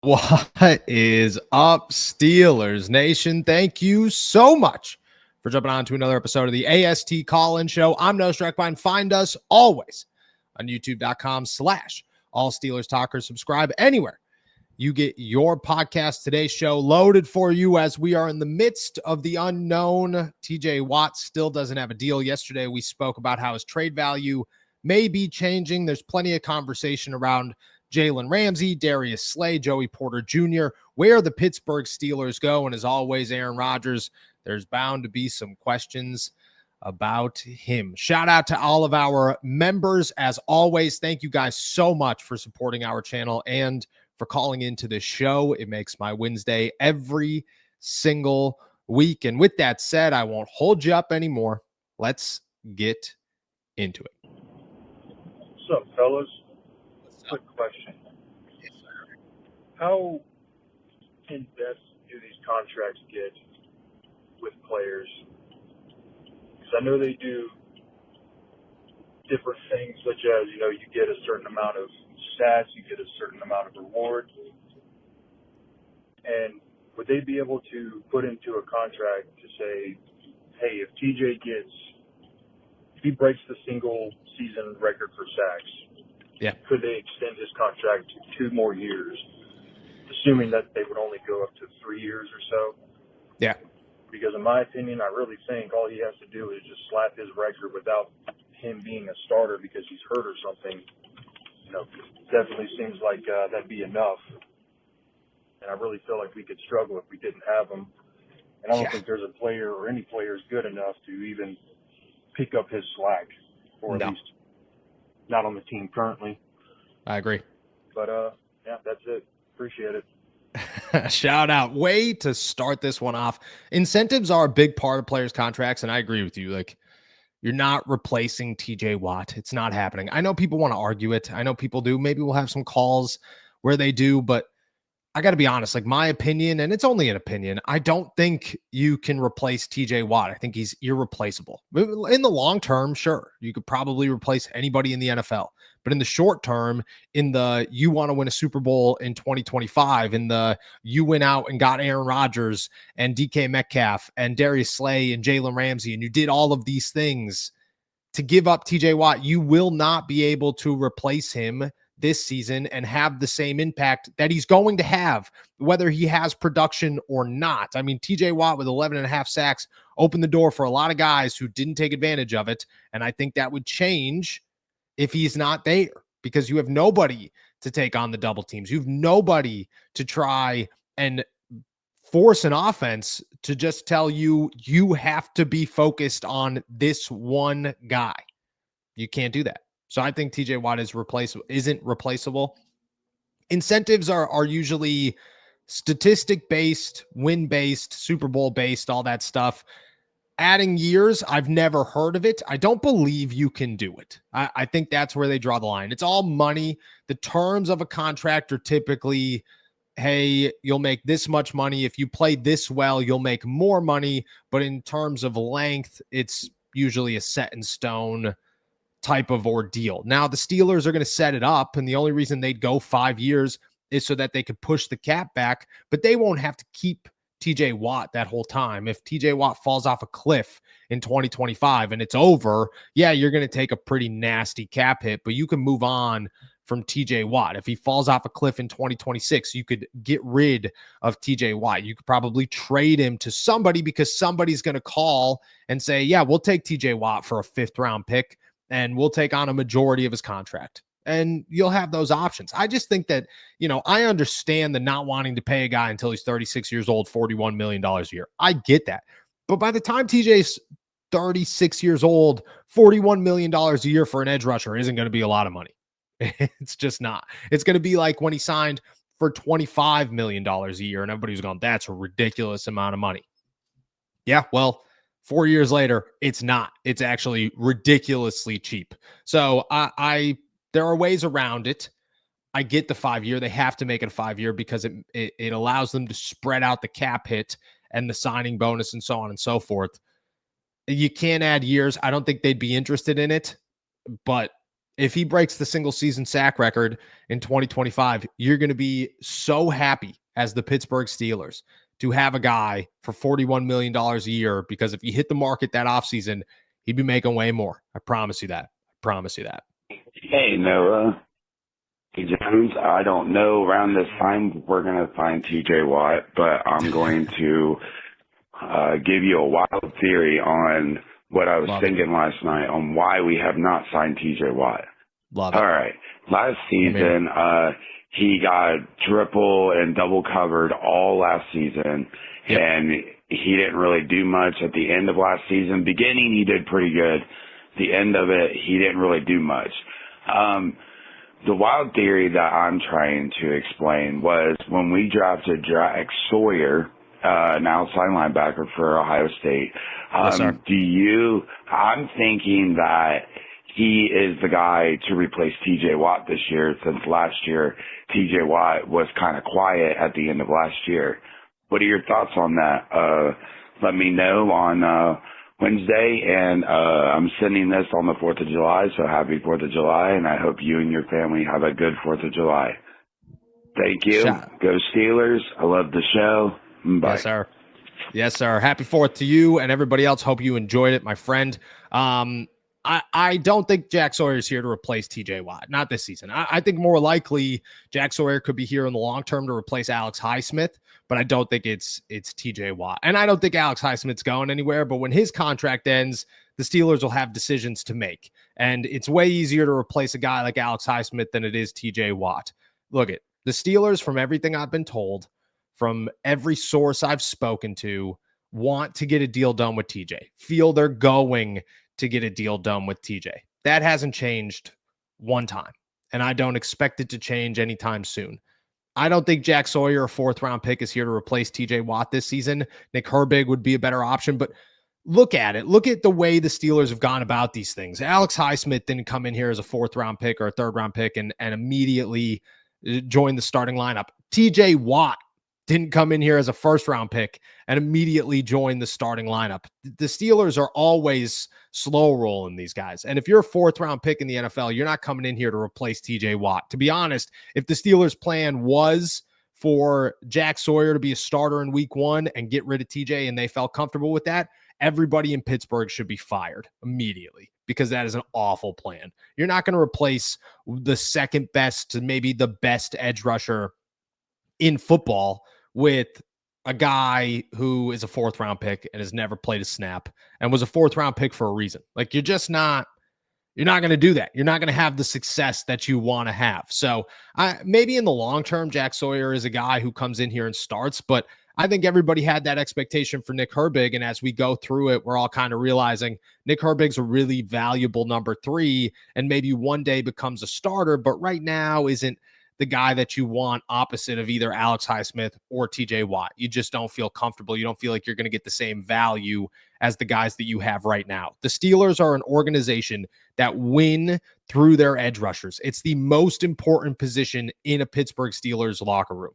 What is up, Steelers Nation? Thank you so much for jumping on to another episode of the AST Call-In Show. I'm Noah Streckbein. Find us always on youtube.com/All Steelers Talkers. Subscribe anywhere you get your podcast. Today's show loaded for you as we are in the midst of the unknown. TJ Watt still doesn't have a deal. Yesterday, we spoke about how his trade value may be changing. There's plenty of conversation around Jalen Ramsey, Darius Slay, Joey Porter Jr., where the Pittsburgh Steelers go. And as always, Aaron Rodgers, there's bound to be some questions about him. Shout out to all of our members. As always, thank you guys so much for supporting our channel and for calling into this show. It makes my Wednesday every single week. And with that said, I won't hold you up anymore. Let's get into it. What's up, fellas? Quick question. Yes, sir. How in depth do these contracts get with players? Because I know they do different things, such as, you get a certain amount of stats, you get a certain amount of reward. And would they be able to put into a contract to say, hey, if he breaks the single season record for sacks, could they extend his contract to 2 more years, assuming that they would only go up to 3 years or so? Yeah. Because in my opinion, I really think all he has to do is just slap his record without him being a starter because he's hurt or something. Definitely seems like that'd be enough. And I really feel like we could struggle if we didn't have him. And I don't think there's a player or any player is good enough to even pick up his slack, or at least not on the team currently. I agree. But, that's it. Appreciate it. Shout out. Way to start this one off. Incentives are a big part of players' contracts, and I agree with you. Like, you're not replacing TJ Watt. It's not happening. I know people want to argue it. I know people do. Maybe we'll have some calls where they do, but I got to be honest, like my opinion, and it's only an opinion, I don't think you can replace TJ Watt. I think he's irreplaceable. In the long term, sure, you could probably replace anybody in the NFL. But in the short term, in the you want to win a Super Bowl in 2025, in the you went out and got Aaron Rodgers and DK Metcalf and Darius Slay and Jalen Ramsey, and you did all of these things to give up TJ Watt, you will not be able to replace him this season and have the same impact that he's going to have, whether he has production or not. I mean, TJ Watt with 11.5 sacks opened the door for a lot of guys who didn't take advantage of it. And I think that would change if he's not there, because you have nobody to take on the double teams. You have nobody to try and force an offense to just tell you, you have to be focused on this one guy. You can't do that. So I think TJ Watt isn't replaceable. Incentives are usually statistic-based, win-based, Super Bowl-based, all that stuff. Adding years, I've never heard of it. I don't believe you can do it. I think that's where they draw the line. It's all money. The terms of a contract are typically, hey, you'll make this much money. If you play this well, you'll make more money. But in terms of length, it's usually a set in stone type of ordeal. Now, the Steelers are going to set it up, and the only reason they'd go 5 years is so that they could push the cap back, but they won't have to keep TJ Watt that whole time. If TJ Watt falls off a cliff in 2025 and it's over, you're going to take a pretty nasty cap hit, but you can move on from TJ Watt. If he falls off a cliff in 2026, you could get rid of TJ Watt. You could probably trade him to somebody because somebody's going to call and say, we'll take TJ Watt for a 5th round pick, and we'll take on a majority of his contract. And you'll have those options. I just think that, I understand the not wanting to pay a guy until he's 36 years old, $41 million a year. I get that. But by the time TJ's 36 years old, $41 million a year for an edge rusher isn't going to be a lot of money. It's just not. It's going to be like when he signed for $25 million a year and everybody was going, that's a ridiculous amount of money. Yeah, well, 4 years later, it's not. It's actually ridiculously cheap. So there are ways around it. I get the 5 year. They have to make it a 5 year because it allows them to spread out the cap hit and the signing bonus and so on and so forth. You can't add years. I don't think they'd be interested in it, but If he breaks the single season sack record in 2025, you're going to be so happy as the Pittsburgh Steelers to have a guy for $41 million a year, because if he hit the market that offseason, he'd be making way more. I promise you that. I promise you that. Hey, Noah. Hey, Jones. I don't know around this time we're going to find TJ Watt, but I'm going to give you a wild theory on what I was thinking last night on why we have not signed TJ Watt. Love it. All right. Last season, he got triple and double covered all last season, and he didn't really do much at the end of last season. Beginning, he did pretty good. The end of it, he didn't really do much. The wild theory that I'm trying to explain was when we drafted Jack Sawyer, an outside linebacker for Ohio State. I'm thinking that he is the guy to replace TJ Watt this year, since last year TJ Watt was kind of quiet at the end of last year. What are your thoughts on that? Let me know on Wednesday, and I'm sending this on the 4th of July, so happy 4th of July, and I hope you and your family have a good 4th of July. Thank you. Go Steelers. I love the show. Bye. Yes, sir. Yes, sir. Happy 4th to you and everybody else. Hope you enjoyed it, my friend. I don't think Jack Sawyer is here to replace TJ Watt. Not this season. I think more likely Jack Sawyer could be here in the long term to replace Alex Highsmith, but I don't think it's TJ Watt. And I don't think Alex Highsmith's going anywhere, but when his contract ends, the Steelers will have decisions to make. And it's way easier to replace a guy like Alex Highsmith than it is TJ Watt. Look at the Steelers, from everything I've been told, from every source I've spoken to, want to get a deal done with TJ. Feel they're going to get a deal done with TJ. That hasn't changed one time, and I don't expect it to change anytime soon. I don't think Jack Sawyer, a 4th-round pick, is here to replace TJ Watt this season. Nick Herbig would be a better option, but look at it. Look at the way the Steelers have gone about these things. Alex Highsmith didn't come in here as a 4th-round pick or a 3rd-round pick and immediately join the starting lineup. TJ Watt didn't come in here as a 1st-round pick and immediately join the starting lineup. The Steelers are always slow rolling these guys. And if you're a 4th-round pick in the NFL, you're not coming in here to replace TJ Watt. To be honest, if the Steelers' plan was for Jack Sawyer to be a starter in week 1 and get rid of TJ and they felt comfortable with that, everybody in Pittsburgh should be fired immediately, because that is an awful plan. You're not going to replace the second best to maybe the best edge rusher in football with a guy who is a 4th-round pick and has never played a snap and was a 4th-round pick for a reason. Like, you're not going to do that. You're not going to have the success that you want to have. So maybe in the long term, Jack Sawyer is a guy who comes in here and starts, but I think everybody had that expectation for Nick Herbig. And as we go through it, we're all kind of realizing Nick Herbig's a really valuable number 3 and maybe one day becomes a starter, but right now isn't the guy that you want opposite of either Alex Highsmith or TJ Watt. You just don't feel comfortable. You don't feel like you're going to get the same value as the guys that you have right now. The Steelers are an organization that win through their edge rushers. It's the most important position in a Pittsburgh Steelers locker room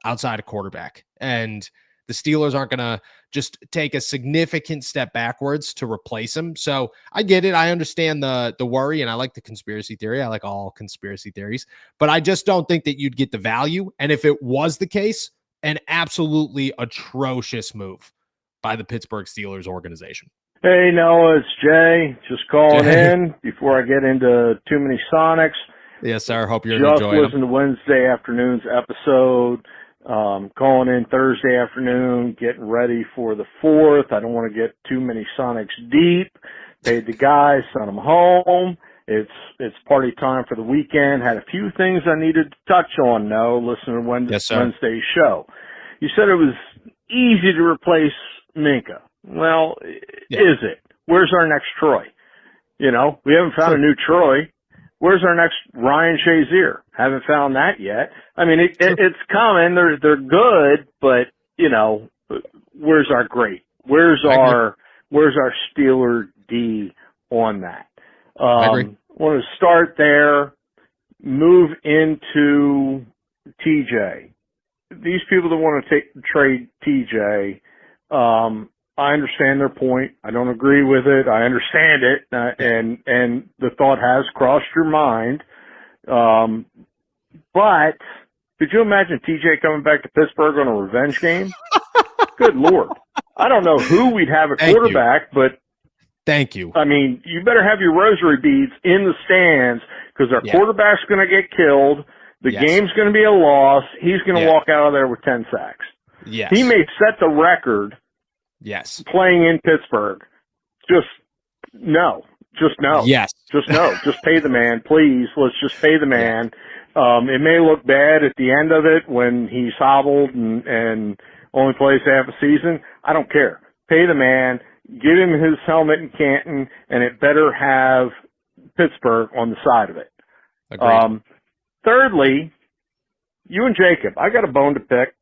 outside of quarterback. And the Steelers aren't going to just take a significant step backwards to replace him. So I get it. I understand the worry, and I like the conspiracy theory. I like all conspiracy theories, but I just don't think that you'd get the value. And if it was the case, an absolutely atrocious move by the Pittsburgh Steelers organization. Hey, Noah, it's Jay. Just calling in before I get into too many Sonics. Yes, sir. Hope you're just enjoying listened to Wednesday afternoon's episode. Calling in Thursday afternoon, getting ready for the 4th. I don't want to get too many Sonics deep. Paid the guys, sent them home. It's party time for the weekend. Had a few things I needed to touch on, listening to Wednesday's show. You said it was easy to replace Minka. Well, is it? Where's our next Troy? We haven't found a new Troy. Where's our next Ryan Shazier? Haven't found that yet. I mean, it's coming. They're good, but where's our great? Where's our Steeler D on that? I agree. Want to start there. Move into TJ. These people that want to trade TJ, I understand their point. I don't agree with it. I understand it. And the thought has crossed your mind. But could you imagine TJ coming back to Pittsburgh on a revenge game? Good Lord. I don't know who we'd have at quarterback, but thank you. I mean, you better have your rosary beads in the stands because our quarterback's going to get killed. The game's going to be a loss. He's going to walk out of there with 10 sacks. Yes. He may set the record playing in Pittsburgh. Just no. Yes. Just no. Just pay the man, please. Let's just pay the man. It may look bad at the end of it when he's hobbled and only plays half a season. I don't care. Pay the man. Give him his helmet in Canton, and it better have Pittsburgh on the side of it. Agreed. Thirdly, you and Jacob, I got a bone to pick.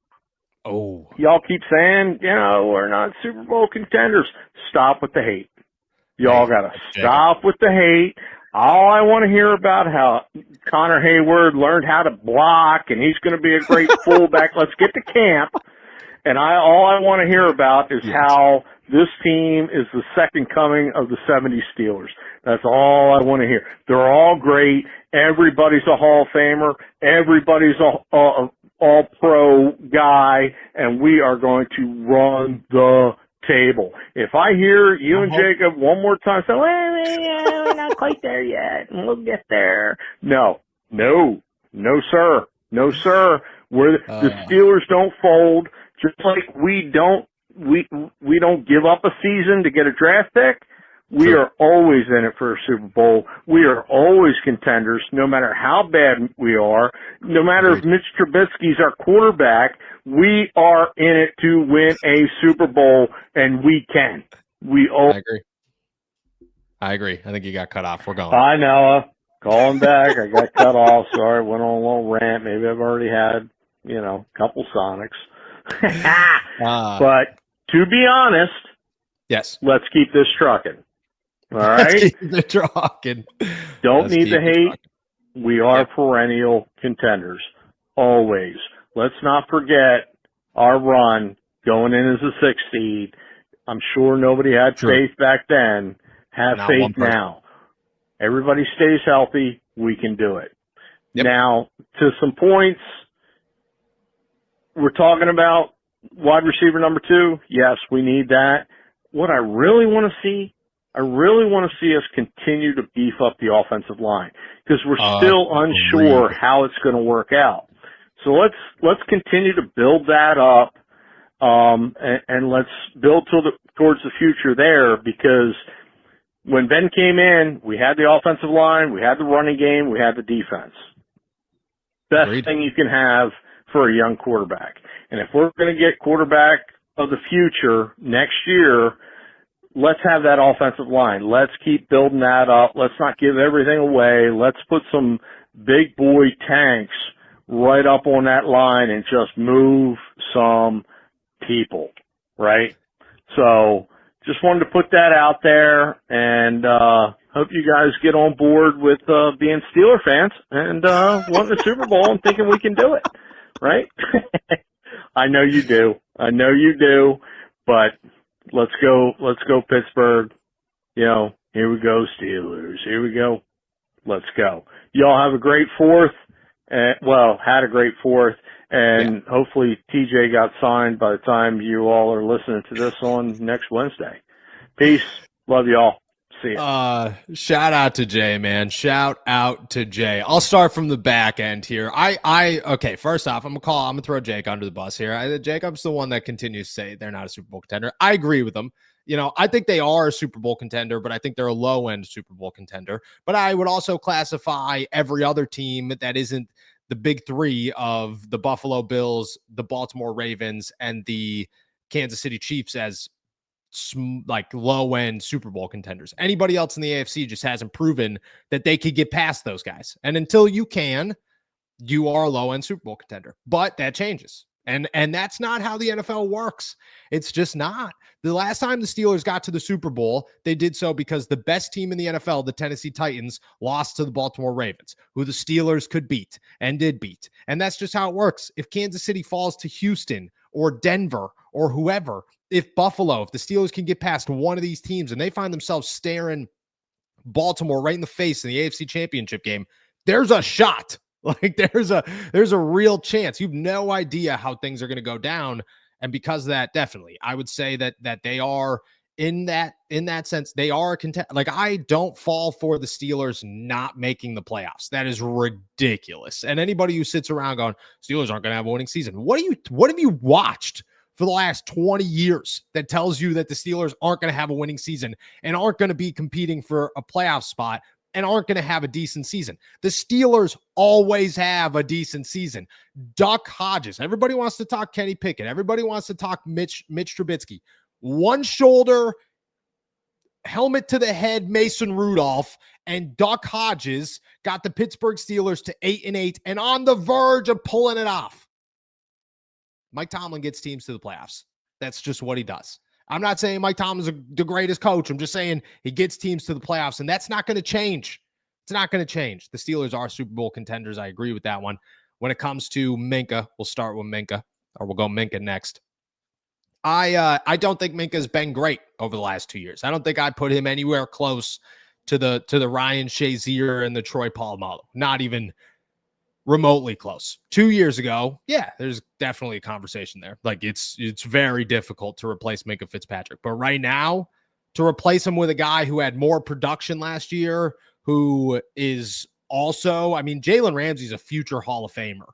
Oh. Y'all keep saying, we're not Super Bowl contenders. Stop with the hate. Y'all got to stop with the hate. All I want to hear about how Connor Hayward learned how to block and he's going to be a great fullback. Let's get to camp. And all I want to hear about is how this team is the second coming of the 70s Steelers. That's all I want to hear. They're all great. Everybody's a Hall of Famer. Everybody's a all-pro guy, and we are going to run the table. If I hear you and Jacob one more time say, well, we're not quite there yet, and we'll get there. No, sir. No, sir. The Steelers don't fold. Just like we don't give up a season to get a draft pick. We are always in it for a Super Bowl. We are always contenders, no matter how bad we are. No matter if Mitch Trubisky's our quarterback, we are in it to win a Super Bowl, and we can. I agree. I think you got cut off. We're going. I know. Calling back. I got cut off. Sorry. Went on a little rant. Maybe I've already had, a couple Sonics. But to be honest, let's keep this trucking. All right? Let's keep the trucking. Don't need the hate. We are perennial contenders. Always. Let's not forget our run going in as a 6 seed. I'm sure nobody had faith back then. Have faith now. Everybody stays healthy. We can do it. Now, to some points, we're talking about wide receiver number 2. Yes, we need that. What I really want to see us continue to beef up the offensive line because we're still unsure how it's going to work out. So let's continue to build that up, and let's build towards the future there because when Ben came in, we had the offensive line, we had the running game, we had the defense. Best thing you can have for a young quarterback. And if we're going to get quarterback of the future next year, let's have that offensive line. Let's keep building that up. Let's not give everything away. Let's put some big boy tanks right up on that line and just move some people, right? So just wanted to put that out there and hope you guys get on board with being Steeler fans and wanting the Super Bowl and thinking we can do it, right? I know you do. But let's go Pittsburgh. Here we go Steelers. Here we go. Let's go. Y'all have a great 4th. Had a great 4th. And hopefully TJ got signed by the time you all are listening to this on next Wednesday. Peace. Love y'all. See ya. Shout out to Jay, man. Shout out to Jay. I'll start from the back end here. Okay, first off, I'm gonna throw Jake under the bus here. Jacob's the one that continues to say they're not a Super Bowl contender. I agree with him. I think they are a Super Bowl contender, but I think they're a low-end Super Bowl contender. But I would also classify every other team that isn't the big 3 of the Buffalo Bills, the Baltimore Ravens, and the Kansas City Chiefs as like low-end Super Bowl contenders. Anybody else in the AFC just hasn't proven that they could get past those guys. And until you can, you are a low-end Super Bowl contender. But that changes. And that's not how the NFL works. It's just not. The last time the Steelers got to the Super Bowl, they did so because the best team in the NFL, the Tennessee Titans, lost to the Baltimore Ravens, who the Steelers could beat and did beat. And that's just how it works. If Kansas City falls to Houston or Denver or whoever, if the Steelers can get past one of these teams and they find themselves staring Baltimore right in the face in the AFC Championship game, there's a shot. Like there's a real chance. You've no idea how things are going to go down. And because of that, definitely, I would say that they are in that sense, they are a contender. Like, I don't fall for the Steelers not making the playoffs. That is ridiculous. And anybody who sits around going, Steelers aren't going to have a winning season. What have you watched for the last 20 years that tells you that the Steelers aren't going to have a winning season and aren't going to be competing for a playoff spot and aren't going to have a decent season? The Steelers always have a decent season. Duck Hodges. Everybody wants to talk Kenny Pickett. Everybody wants to talk Mitch Trubisky. One shoulder, helmet to the head, Mason Rudolph, and Duck Hodges got the Pittsburgh Steelers to 8-8 and on the verge of pulling it off. Mike Tomlin gets teams to the playoffs. That's just what he does. I'm not saying Mike Tomlin's the greatest coach. I'm just saying he gets teams to the playoffs, and that's not going to change. It's not going to change. The Steelers are Super Bowl contenders. I agree with that one. When it comes to Minka, we'll start with Minka, or we'll go Minka next. I don't think Minka's been great over the last 2 years. I don't think I'd put him anywhere close to the Ryan Shazier and the Troy Polamalu. Not even remotely close. 2 years ago, yeah, there's definitely a conversation there. Like, it's very difficult to replace Minka Fitzpatrick. But right now, to replace him with a guy who had more production last year, who is also, I mean, Jalen Ramsey's a future Hall of Famer.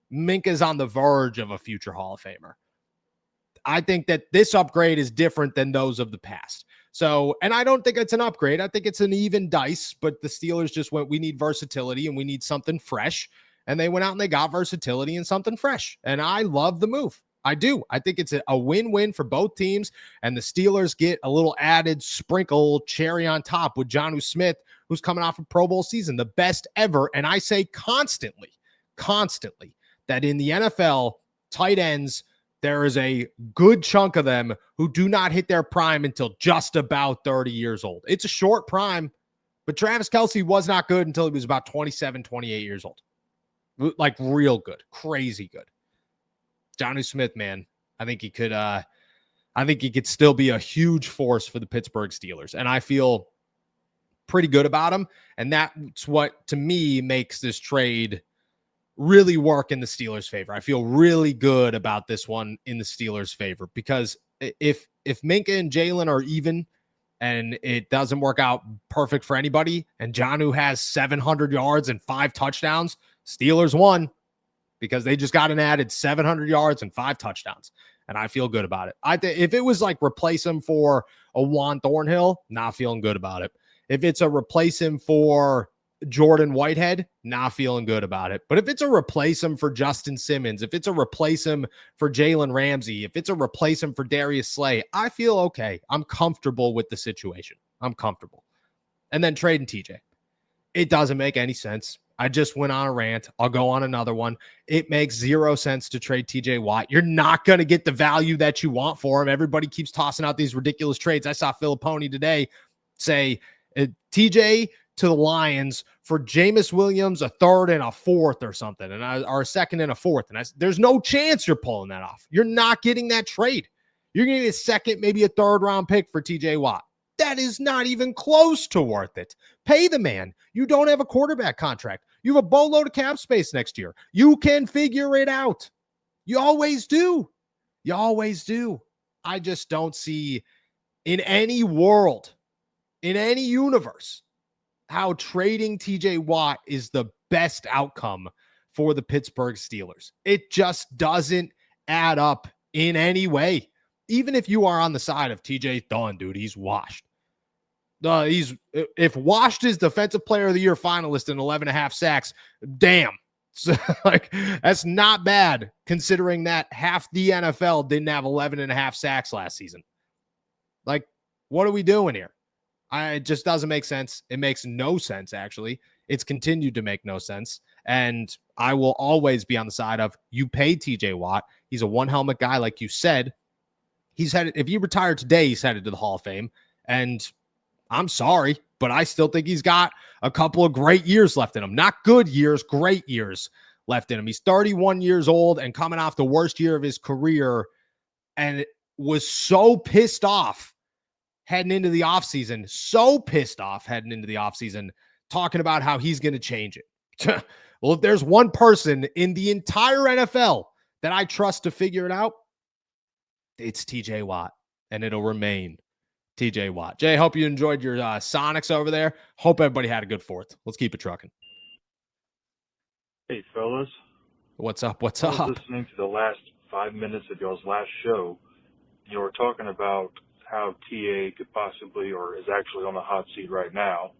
Minka's on the verge of a future Hall of Famer. I think that this upgrade is different than those of the past. So, and I don't think it's an upgrade. I think it's an even dice, but the Steelers just went, we need versatility and we need something fresh. And they went out and they got versatility and something fresh. And I love the move. I do. I think it's a win-win for both teams. And the Steelers get a little added sprinkle cherry on top with Jonnu Smith, who's coming off a Pro Bowl season, the best ever. And I say constantly, that in the NFL, tight ends, there is a good chunk of them who do not hit their prime until just about 30 years old. It's a short prime, but Travis Kelce was not good until he was about 27, 28 years old. Like, real good, crazy good. Jonnu Smith, man, I think he could still be a huge force for the Pittsburgh Steelers. And I feel pretty good about him. And that's what, to me, makes this trade really work in the Steelers' favor. I feel really good about this one in the Steelers' favor, because if Minka and Jalen are even and it doesn't work out perfect for anybody, and Jonnu has 700 yards and 5 touchdowns, Steelers won, because they just got an added 700 yards and 5 touchdowns. And I feel good about it. If it was like replace him for a Juan Thornhill, not feeling good about it. If it's a replace him for Jordan Whitehead, not feeling good about it. But if it's a replace him for Justin Simmons, if it's a replace him for Jalen Ramsey, if it's a replace him for Darius Slay, I feel okay. I'm comfortable with the situation. I'm comfortable. And then trading TJ. It doesn't make any sense. I just went on a rant. I'll go on another one. It makes 0 sense to trade TJ Watt. You're not going to get the value that you want for him. Everybody keeps tossing out these ridiculous trades. I saw Filipponi today say TJ to the Lions for Jameis Williams, a 3rd and a 4th or something, or a 2nd and a 4th. And there's no chance you're pulling that off. You're not getting that trade. You're going to get a 2nd, maybe a 3rd round pick for TJ Watt. That is not even close to worth it. Pay the man. You don't have a quarterback contract. You have a boatload of cap space next year. You can figure it out. You always do. You always do. I just don't see in any world, in any universe, how trading TJ Watt is the best outcome for the Pittsburgh Steelers. It just doesn't add up in any way. Even if you are on the side of TJ, done, dude, he's washed. If washed is Defensive Player of the Year finalist in 11.5 sacks, damn. So, like, that's not bad considering that half the NFL didn't have 11.5 sacks last season. Like, what are we doing here? It just doesn't make sense. It makes no sense, actually. It's continued to make no sense. And I will always be on the side of, you pay TJ Watt. He's a one-helmet guy, like you said. He's headed, if he retired today, he's headed to the Hall of Fame. And I'm sorry, but I still think he's got a couple of great years left in him. Not good years, great years left in him. He's 31 years old and coming off the worst year of his career. And was so pissed off heading into the offseason, talking about how he's going to change it. Well, if there's one person in the entire NFL that I trust to figure it out, it's TJ Watt, and it'll remain TJ Watt. Jay, hope you enjoyed your Sonics over there. Hope everybody had a good 4th. Let's keep it trucking. Hey, fellas. What's up? I was listening to the last 5 minutes of y'all's last show. You were talking about how TA could possibly, or is actually on the hot seat right now,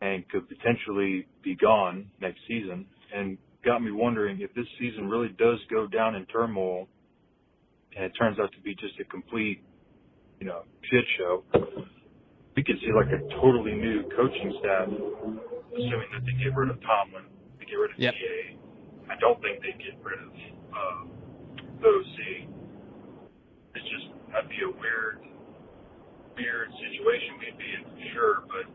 and could potentially be gone next season, and got me wondering if this season really does go down in turmoil and it turns out to be just a complete, shit show. We could see like a totally new coaching staff, assuming that they get rid of Tomlin, they get rid of TA. I don't think they get rid of OC. It's just, that'd be a weird situation we'd be in for sure, but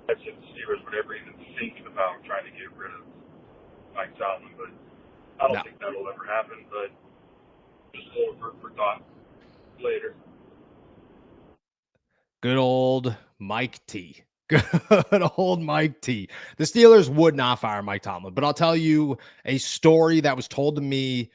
that's if the Steelers would ever even think about trying to get rid of Mike Tomlin, but I don't think that'll ever happen, but just hold for thought later. Good old Mike T. Good old Mike T. The Steelers would not fire Mike Tomlin, but I'll tell you a story that was told to me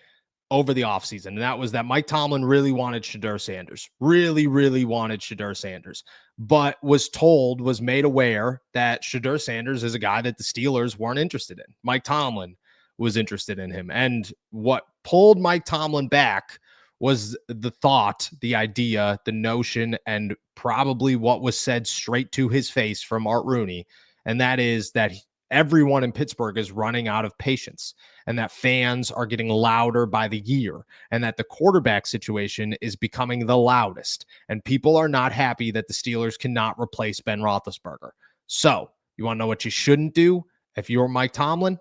over the offseason, and that was that Mike Tomlin really wanted Shedeur Sanders, really wanted Shedeur Sanders, but was made aware that Shedeur Sanders is a guy that the Steelers weren't interested in. Mike Tomlin was interested in him, and what pulled Mike Tomlin back was the thought, the idea, the notion, and probably what was said straight to his face from Art Rooney, and that is that everyone in Pittsburgh is running out of patience, and that fans are getting louder by the year, and that the quarterback situation is becoming the loudest, and people are not happy that the Steelers cannot replace Ben Roethlisberger. So you want to know what you shouldn't do if you're Mike Tomlin?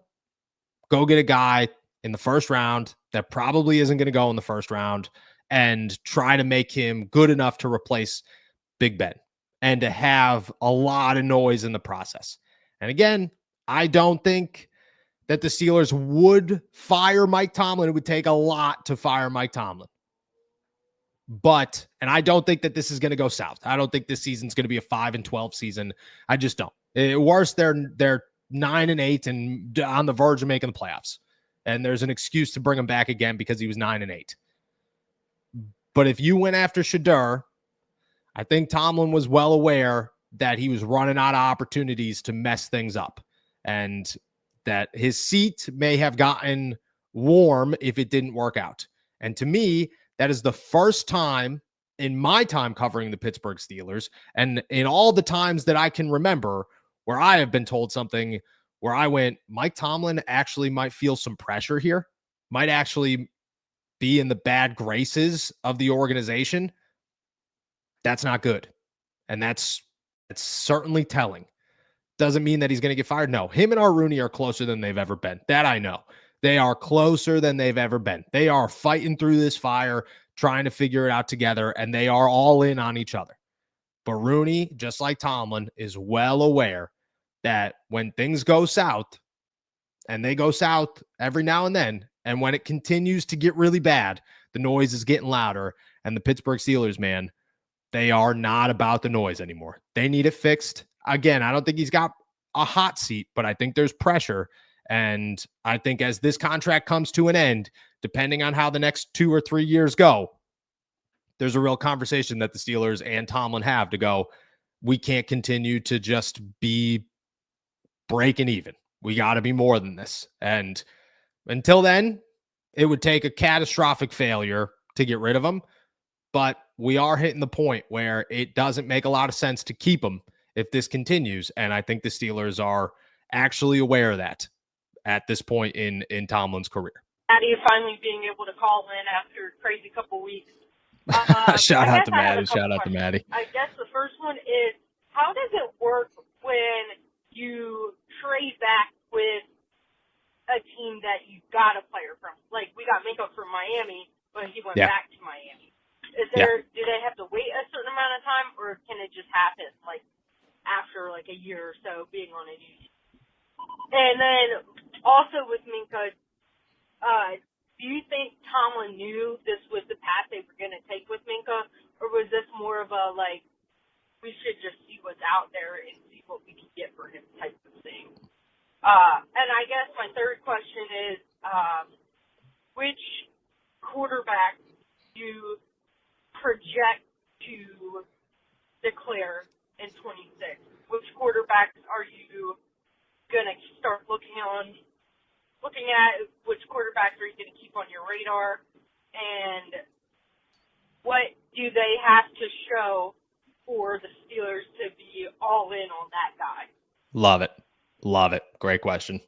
Go get a guy in the first round that probably isn't going to go in the first round and try to make him good enough to replace Big Ben and to have a lot of noise in the process. And again, I don't think that the Steelers would fire Mike Tomlin. It would take a lot to fire Mike Tomlin. And I don't think that this is going to go south. I don't think this season's going to be a 5-12 season. I just don't. Worse, they're 9-8 and on the verge of making the playoffs. And there's an excuse to bring him back again because he was 9-8. But if you went after Shedeur, I think Tomlin was well aware that he was running out of opportunities to mess things up, and that his seat may have gotten warm if it didn't work out. And to me, that is the first time in my time covering the Pittsburgh Steelers, and in all the times that I can remember, where I have been told something where I went, Mike Tomlin actually might feel some pressure here, might actually be in the bad graces of the organization. That's not good. And that's certainly telling. Doesn't mean that he's going to get fired. No, him and Art Rooney are closer than they've ever been. That I know. They are closer than they've ever been. They are fighting through this fire, trying to figure it out together, and they are all in on each other. But Rooney, just like Tomlin, is well aware that when things go south, and they go south every now and then, and when it continues to get really bad, the noise is getting louder, and the Pittsburgh Steelers, man, they are not about the noise anymore. They need it fixed. Again, I don't think he's got a hot seat, but I think there's pressure. And I think as this contract comes to an end, depending on how the next 2 or 3 years go, there's a real conversation that the Steelers and Tomlin have to go, we can't continue to just be breaking even. We got to be more than this. And until then, it would take a catastrophic failure to get rid of him. But we are hitting the point where it doesn't make a lot of sense to keep him if this continues. And I think the Steelers are actually aware of that at this point in Tomlin's career. Maddie finally being able to call in after a crazy couple weeks. Shout out to Maddie. I guess the first one is, how does it work when you trade back with a team that you got a player from? Like, we got Minko from Miami, but he went back to Miami. Do they have to wait a certain amount of time, or can it just happen, like, after, like, a year or so being on a new team? And then, also with Minka, do you think Tomlin knew this was the path they were going to take with Minka, or was this more of a, like, we should just see what's out there and see what we can get for him type of thing? And I guess my third question is, which quarterback do you project to declare in 26? Which quarterbacks are you going to start looking at? Which quarterbacks are you going to keep on your radar? And what do they have to show for the Steelers to be all in on that guy? Love it. Love it. Great question.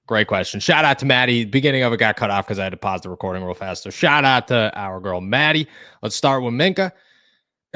Great question. Shout out to Maddie. Beginning of it got cut off because I had to pause the recording real fast. So shout out to our girl, Maddie. Let's start with Minka.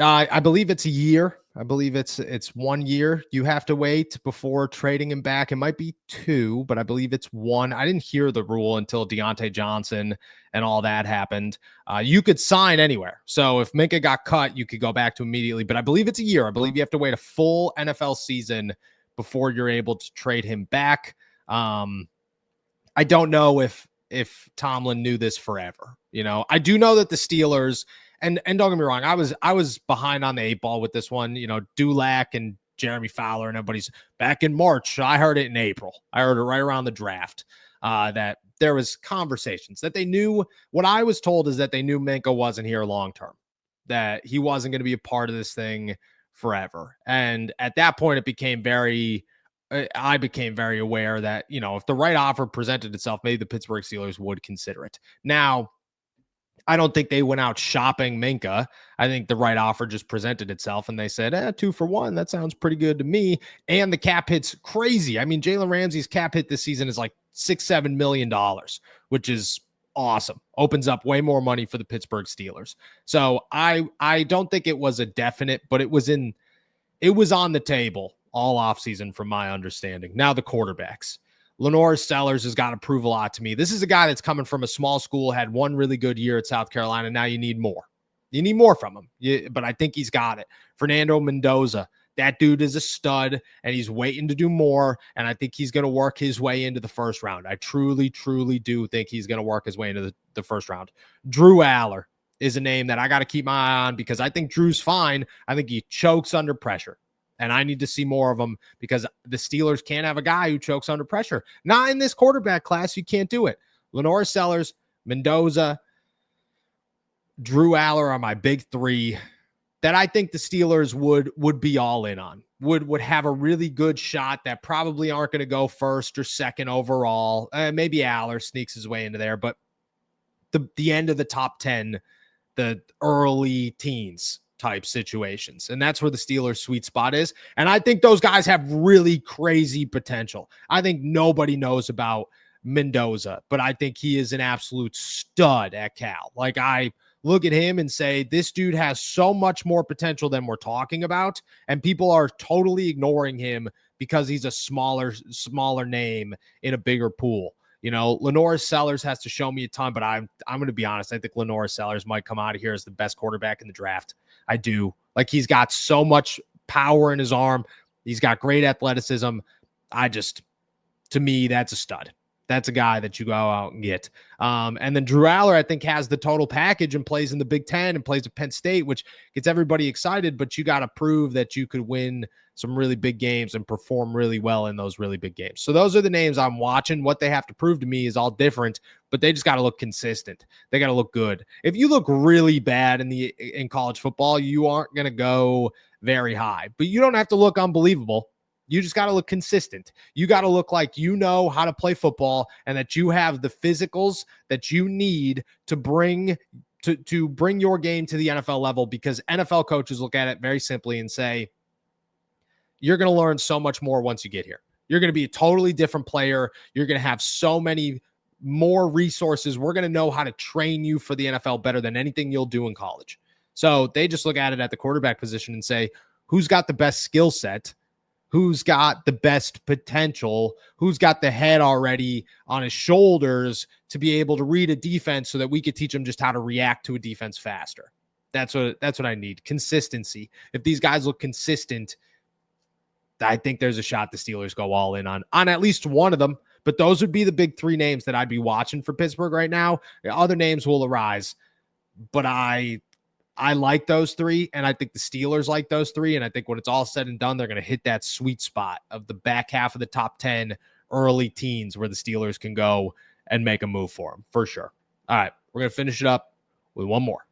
I believe it's a year. I believe it's 1 year. You have to wait before trading him back. It might be 2, but I believe it's 1. I didn't hear the rule until Deontay Johnson and all that happened. You could sign anywhere. So if Minka got cut, you could go back to immediately. But I believe it's a year. I believe you have to wait a full NFL season before you're able to trade him back. I don't know if Tomlin knew this forever. I do know that the Steelers. And don't get me wrong, I was behind on the 8 ball with this one. Dulac and Jeremy Fowler and everybody's back in March. I heard it in April. I heard it right around the draft that there was conversations that they knew. What I was told is that they knew Minka wasn't here long term, that he wasn't going to be a part of this thing forever. And at that point, I became very aware that, if the right offer presented itself, maybe the Pittsburgh Steelers would consider it. Now, I don't think they went out shopping Minka. I think the right offer just presented itself and they said, 2 for 1. That sounds pretty good to me. And the cap hit's crazy. I mean, Jalen Ramsey's cap hit this season is like $6-7 million, which is awesome. Opens up way more money for the Pittsburgh Steelers. So I don't think it was a definite, but it was on the table all offseason from my understanding. Now the quarterbacks. Lenore Sellers has got to prove a lot to me. This is a guy that's coming from a small school, had one really good year at South Carolina. Now you need more. You need more from him. But I think he's got it. Fernando Mendoza, that dude is a stud, and he's waiting to do more, and I think he's going to work his way into the first round. I truly, truly do think he's going to work his way into the first round. Drew Aller is a name that I got to keep my eye on because I think Drew's fine. I think he chokes under pressure. And I need to see more of them because the Steelers can't have a guy who chokes under pressure. Not in this quarterback class. You can't do it. Lenore Sellers, Mendoza, Drew Aller are my big 3 that I think the Steelers would be all in on. Would have a really good shot that probably aren't going to go first or second overall. Maybe Aller sneaks his way into there, but the end of the top 10, the early teens type situations. And that's where the Steelers' sweet spot is. And I think those guys have really crazy potential. I think nobody knows about Mendoza, but I think he is an absolute stud at Cal. Like, I look at him and say, this dude has so much more potential than we're talking about. And people are totally ignoring him because he's a smaller name in a bigger pool. Lenore Sellers has to show me a ton, but I'm going to be honest. I think Lenore Sellers might come out of here as the best quarterback in the draft. I do. Like, he's got so much power in his arm. He's got great athleticism. To me, that's a stud. That's a guy that you go out and get. And then Drew Aller, I think, has the total package and plays in the Big Ten and plays at Penn State, which gets everybody excited, but you got to prove that you could win some really big games and perform really well in those really big games. So those are the names I'm watching. What they have to prove to me is all different, but they just got to look consistent. They got to look good. If you look really bad in college football, you aren't going to go very high, but you don't have to look unbelievable. You just got to look consistent. You got to look like you know how to play football and that you have the physicals that you need to bring your game to the NFL level, because NFL coaches look at it very simply and say, you're going to learn so much more once you get here. You're going to be a totally different player. You're going to have so many more resources. We're going to know how to train you for the NFL better than anything you'll do in college. So they just look at it at the quarterback position and say, who's got the best skill set? Who's got the best potential? Who's got the head already on his shoulders to be able to read a defense so that we could teach them just how to react to a defense faster? That's what I need. Consistency. If these guys look consistent, I think there's a shot the Steelers go all in on at least one of them. But those would be the big three names that I'd be watching for Pittsburgh right now. Other names will arise, but I like those three, and I think the Steelers like those three, and I think when it's all said and done, they're going to hit that sweet spot of the back half of the top 10, early teens, where the Steelers can go and make a move for them, for sure. All right, we're going to finish it up with one more.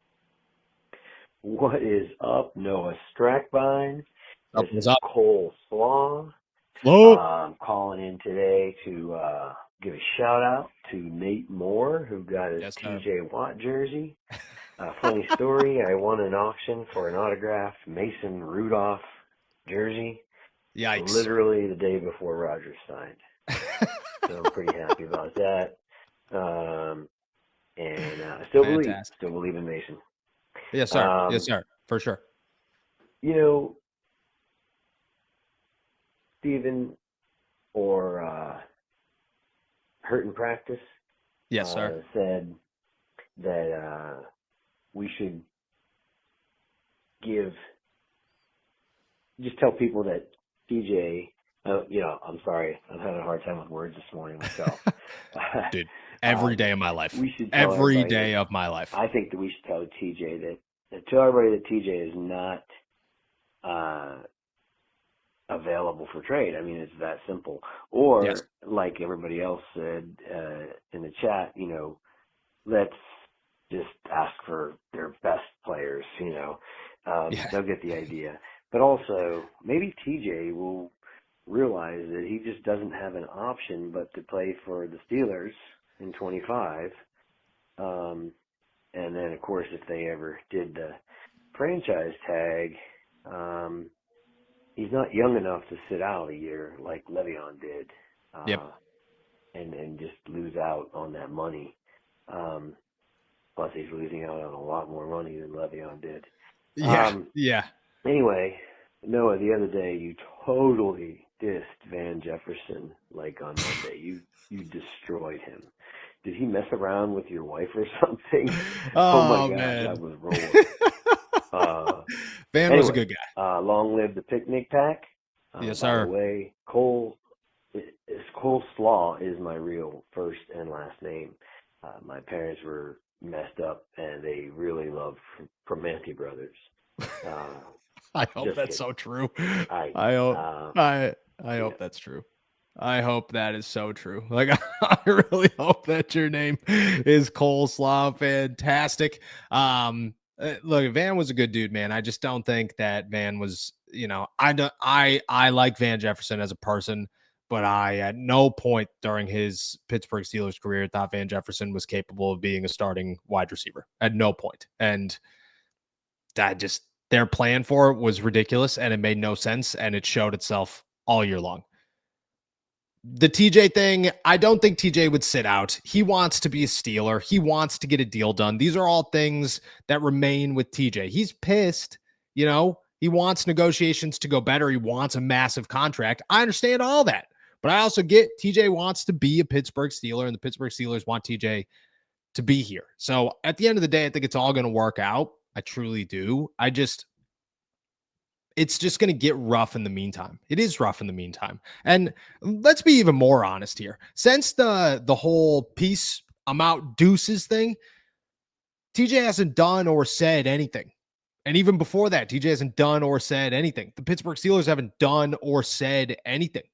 What is up, Noah Strackbine? This is up? Cole Slaw. Hello. I'm calling in today to give a shout out to Nate Moore, who got his TJ Watt jersey. Funny story, I won an auction for an autographed Mason Rudolph jersey. Yikes. Literally the day before Rodgers signed. So I'm pretty happy about that. And I still believe in Mason. Yes, sir. Yes, sir. For sure. You know, Steven or Hurt in Practice yes, sir. Said that we should just tell people that TJ, I'm sorry, I'm having a hard time with words this morning myself. Dude, every day of my life. We should every day of my life. I think that we should tell TJ that tell everybody that TJ is not available for trade. I mean, it's that simple. Or like everybody else said in the chat, let's just ask for their best players. They'll get the idea. But also, maybe TJ will realize that he just doesn't have an option but to play for the Steelers in 25. And then, of course, if they ever did the franchise tag, he's not young enough to sit out a year like Le'Veon did, and just lose out on that money. Plus, he's losing out on a lot more money than Le'Veon did. Anyway, Noah, the other day you totally dissed Van Jefferson like on Monday. You destroyed him. Did he mess around with your wife or something? Oh my God, man. that was rolling. Van was a good guy. Long live the picnic pack. Yes, by sir. the way, Cole Slaw is my real first and last name. My parents were messed up, and they really loved Primanti Brothers. I hope that's so true. I hope that's true. I hope that is so true. Like, I really hope that your name is Cole Slaw. Fantastic. Look, Van was a good dude, man. I just don't think that Van was, I like Van Jefferson as a person, but I at no point during his Pittsburgh Steelers career thought Van Jefferson was capable of being a starting wide receiver. At no point. And their plan for it was ridiculous, and it made no sense, and it showed itself all year long. The TJ thing, I don't think TJ would sit out. He wants to be a Steeler. He wants to get a deal done. These are all things that remain with TJ. He's pissed, he wants negotiations to go better. He wants a massive contract. I understand all that, but I also get TJ wants to be a Pittsburgh Steeler, and the Pittsburgh Steelers want TJ to be here. So at the end of the day, I think it's all going to work out. I truly do. It's just going to get rough in the meantime. It is rough in the meantime. And let's be even more honest here. Since the whole peace I'm out deuces thing, TJ hasn't done or said anything. And even before that, TJ hasn't done or said anything. The Pittsburgh Steelers haven't done or said anything.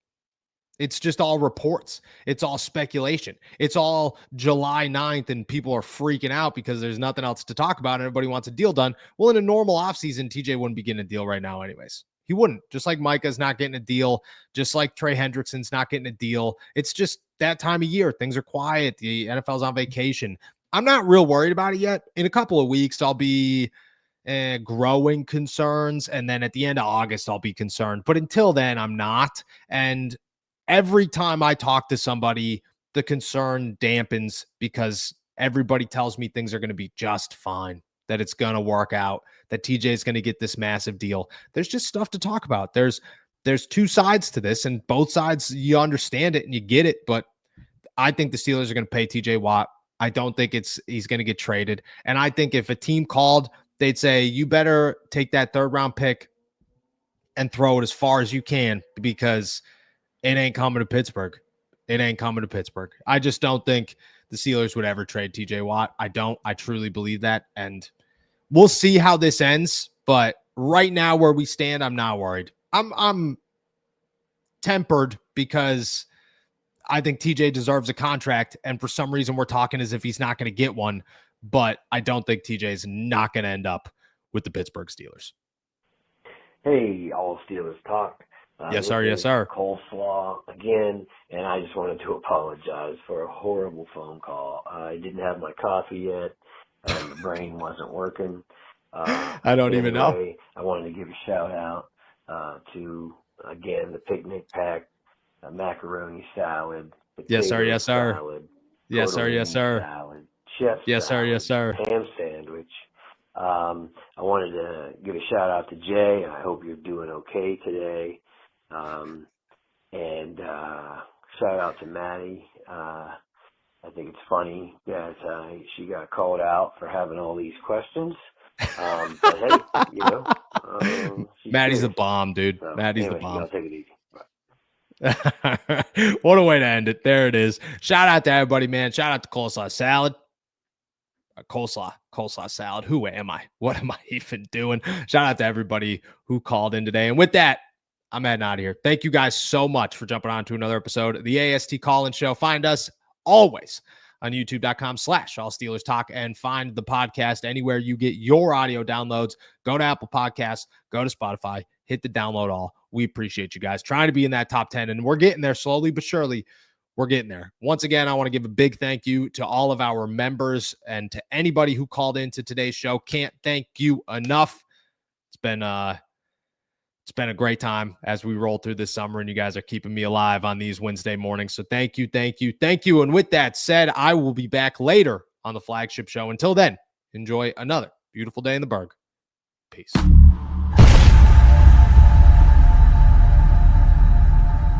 It's just all reports. It's all speculation. It's all July 9th and people are freaking out because there's nothing else to talk about and everybody wants a deal done. Well, in a normal offseason, TJ wouldn't be getting a deal right now anyways. He wouldn't. Just like Micah's not getting a deal. Just like Trey Hendrickson's not getting a deal. It's just that time of year. Things are quiet. The NFL's on vacation. I'm not real worried about it yet. In a couple of weeks, I'll be growing concerns. And then at the end of August, I'll be concerned. But until then, I'm not. And every time I talk to somebody, the concern dampens because everybody tells me things are going to be just fine, that it's going to work out, that TJ is going to get this massive deal. There's just stuff to talk about. There's two sides to this, and both sides, you understand it and you get it, but I think the Steelers are going to pay TJ Watt. I don't think he's going to get traded. And I think if a team called, they'd say, you better take that third-round pick and throw it as far as you can because it ain't coming to Pittsburgh. It ain't coming to Pittsburgh. I just don't think the Steelers would ever trade TJ Watt. I don't. I truly believe that. And we'll see how this ends. But right now where we stand, I'm not worried. I'm tempered because I think TJ deserves a contract. And for some reason, we're talking as if he's not going to get one. But I don't think TJ is not going to end up with the Pittsburgh Steelers. Hey, all Steelers talk. Yes, sir. Yes, sir. Coleslaw again, and I just wanted to apologize for a horrible phone call. I didn't have my coffee yet, and the brain wasn't working. I don't even know. I wanted to give a shout out to, again, the picnic pack, macaroni salad, yes, sir. Yes, sir. Salad, yes, sir. Yes, sir. Salad, chef yes, salad, sir. Yes, sir. ham sandwich. I wanted to give a shout out to Jay. I hope you're doing okay today. And shout out to Maddie. I think it's funny that she got called out for having all these questions. But hey, you know, Maddie's the bomb, dude. So, Maddie's anyway, the bomb. Y'all take it easy. What a way to end it. There it is. Shout out to everybody, man. Shout out to Coleslaw Salad. Coleslaw salad. Who am I? What am I even doing? Shout out to everybody who called in today. And with that, I'm heading out of here. Thank you guys so much for jumping on to another episode of the AST Call-In Show. Find us always on youtube.com/All Steelers Talk and find the podcast anywhere you get your audio downloads. Go to Apple Podcasts, go to Spotify, hit the download all. We appreciate you guys trying to be in that top 10, and we're getting there slowly but surely. We're getting there. Once again, I want to give a big thank you to all of our members and to anybody who called into today's show. Can't thank you enough. It's been a great time as we roll through this summer, and you guys are keeping me alive on these Wednesday mornings. So thank you, thank you, thank you. And with that said, I will be back later on the flagship show. Until then, enjoy another beautiful day in the Berg. Peace.